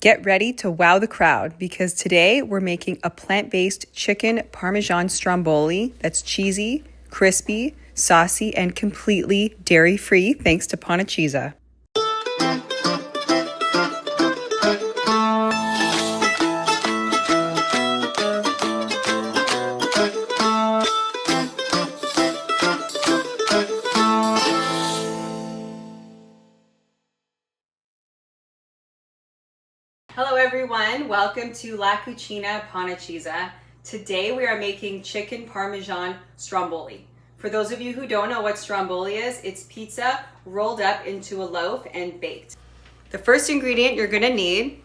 Get ready to wow the crowd because today we're making a plant-based chicken Parmesan Stromboli that's cheesy, crispy, saucy, and completely dairy-free thanks to Panacheeza. Hello everyone, welcome to La Cucina Panacheeza. Today we are making chicken Parmesan Stromboli. For those of you who don't know what Stromboli is, it's pizza rolled up into a loaf and baked. The first ingredient you're gonna need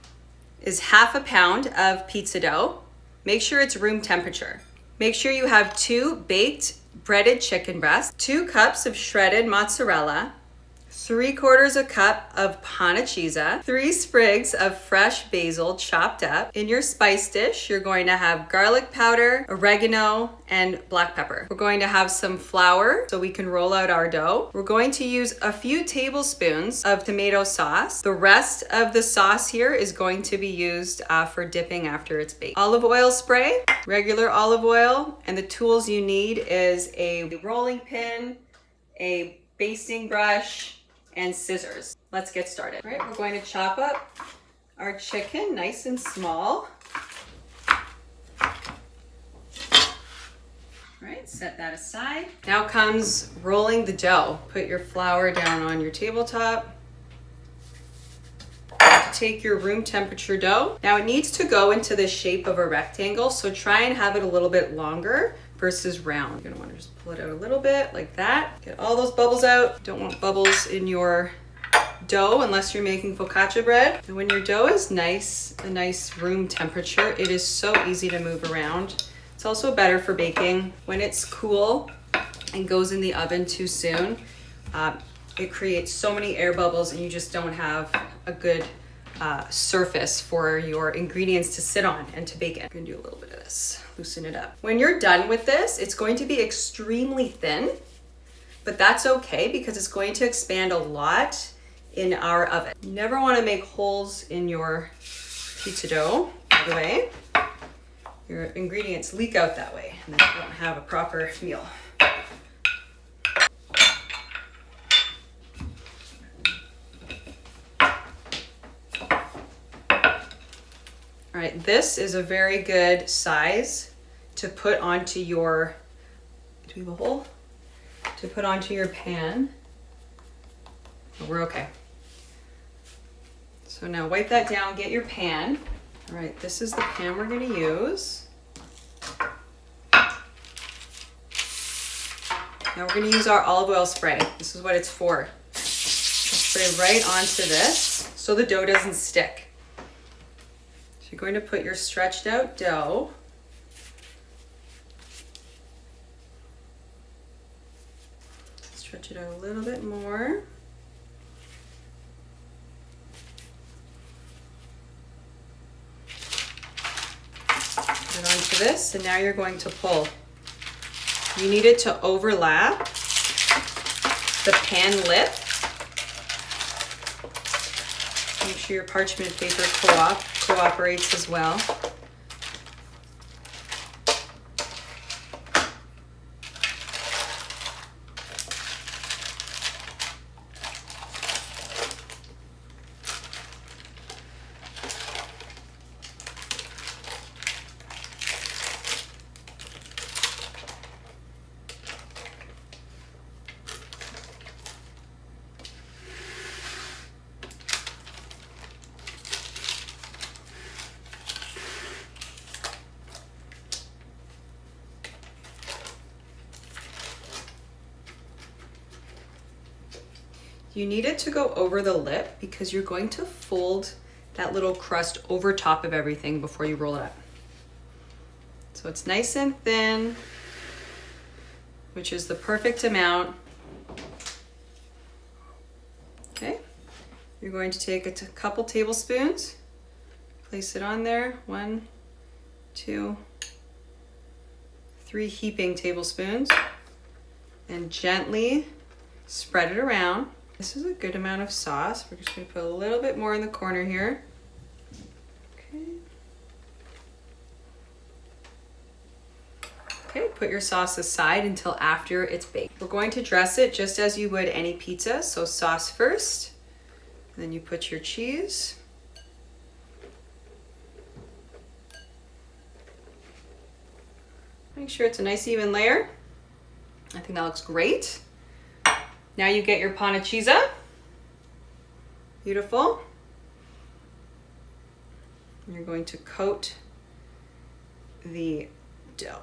is half a pound of pizza dough. Make sure it's room temperature. Make sure you have 2 baked breaded chicken breasts, 2 cups of shredded mozzarella, 3/4 cup of Panacheeza, 3 sprigs of fresh basil chopped up. In your spice dish, you're going to have garlic powder, oregano, and black pepper. We're going to have some flour so we can roll out our dough. We're going to use a few tablespoons of tomato sauce. The rest of the sauce here is going to be used for dipping after it's baked. Olive oil spray, regular olive oil, and the tools you need is a rolling pin, a basting brush, and scissors. Let's get started. All right, we're going to chop up our chicken nice and small. All right, set that aside. Now comes rolling the dough. Put your flour down on your tabletop. Take your room temperature dough. Now it needs to go into the shape of a rectangle, so try and have it a little bit longer versus round. You're gonna wanna just pull it out a little bit like that. Get all those bubbles out. Don't want bubbles in your dough unless you're making focaccia bread. And when your dough is nice, a nice room temperature, it is so easy to move around. It's also better for baking. When it's cool and goes in the oven too soon, it creates so many air bubbles and you just don't have a good surface for your ingredients to sit on and to bake it. I'm gonna do a little bit of this, loosen it up. When you're done with this, it's going to be extremely thin, but that's okay because it's going to expand a lot in our oven. You never wanna make holes in your pizza dough, by the way. Your ingredients leak out that way and then you don't have a proper meal. All right, this is a very good size to put onto your, do we have a hole? To put onto your pan. Oh, we're okay. So now wipe that down, get your pan. All right, this is the pan we're gonna use. Now we're gonna use our olive oil spray. This is what it's for. Spray right onto this so the dough doesn't stick. So you're going to put your stretched out dough stretch it out a little bit more. Put it onto this, and now you're going to pull. You need it to overlap the pan lip. Make sure your parchment paper cooperates as well. You need it to go over the lip because you're going to fold that little crust over top of everything before you roll it up. So it's nice and thin, which is the perfect amount. Okay, you're going to take a couple tablespoons, place it on there, 1, 2, 3 heaping tablespoons, and gently spread it around. This is a good amount of sauce. We're just gonna put a little bit more in the corner here. Okay, put your sauce aside until after it's baked. We're going to dress it just as you would any pizza. So sauce first, then you put your cheese. Make sure it's a nice even layer. I think that looks great. Now you get your Panacheeza. Beautiful. You're going to coat the dough.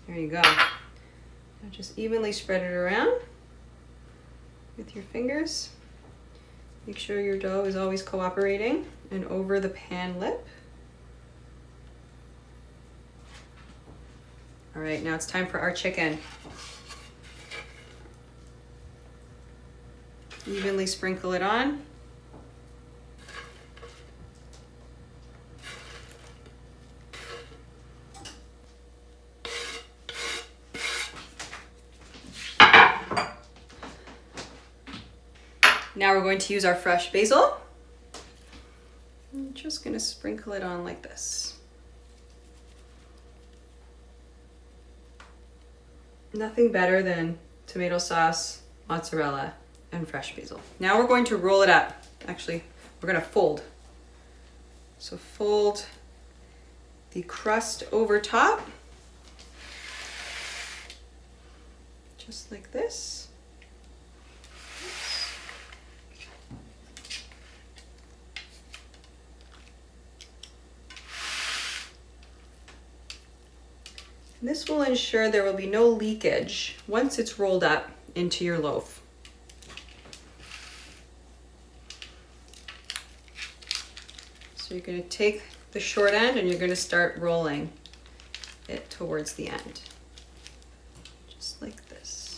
There you go. Now just evenly spread it around with your fingers. Make sure your dough is always cooperating and over the pan lip. All right, now it's time for our chicken. Evenly sprinkle it on. Now we're going to use our fresh basil. I'm just going to sprinkle it on like this. Nothing better than tomato sauce, mozzarella, and fresh basil. Now we're going to roll it up. Actually, we're going to fold. So fold the crust over top, just like this. This will ensure there will be no leakage once it's rolled up into your loaf. So you're going to take the short end and you're going to start rolling it towards the end. Just like this.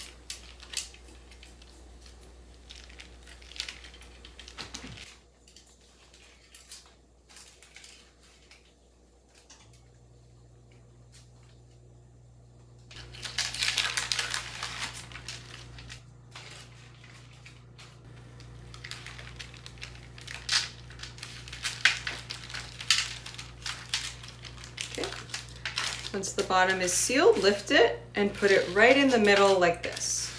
Once the bottom is sealed, lift it and put it right in the middle like this.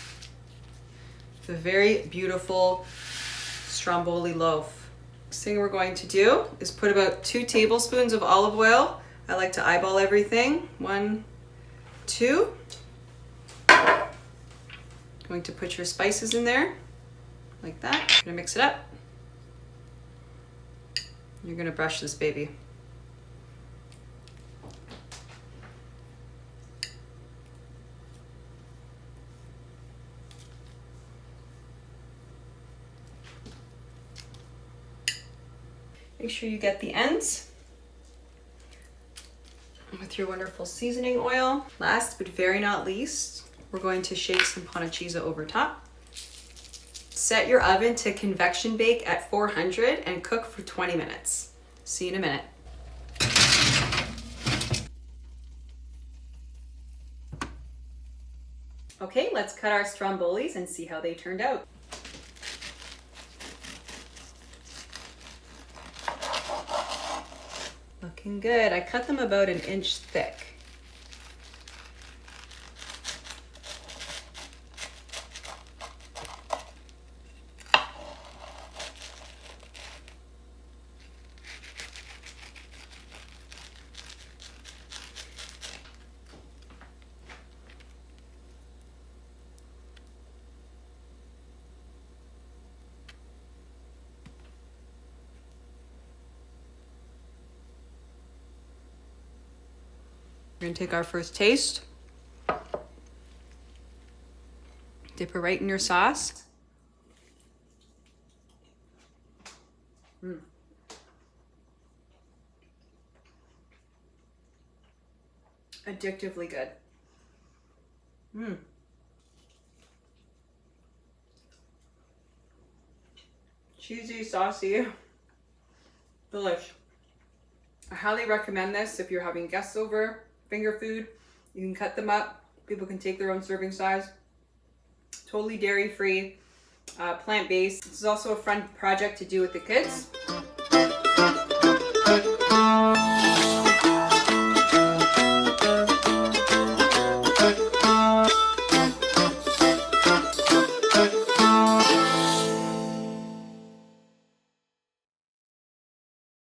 The very beautiful Stromboli loaf. Next thing we're going to do is put about 2 tablespoons of olive oil. I like to eyeball everything. 1, 2. Going to put your spices in there like that. You're gonna mix it up. You're gonna brush this baby. Make sure you get the ends with your wonderful seasoning oil. Last but very not least, we're going to shake some Panacheeza over top. Set your oven to convection bake at 400 and cook for 20 minutes. See you in a minute. Okay, let's cut our strombolis and see how they turned out. Looking good. I cut them about 1 inch thick. We're gonna take our first taste. Dip it right in your sauce. Addictively good. Cheesy, saucy, delish. I highly recommend this if you're having guests over, finger food. You can cut them up. People can take their own serving size. Totally dairy free. plant-based. This is also a fun project to do with the kids.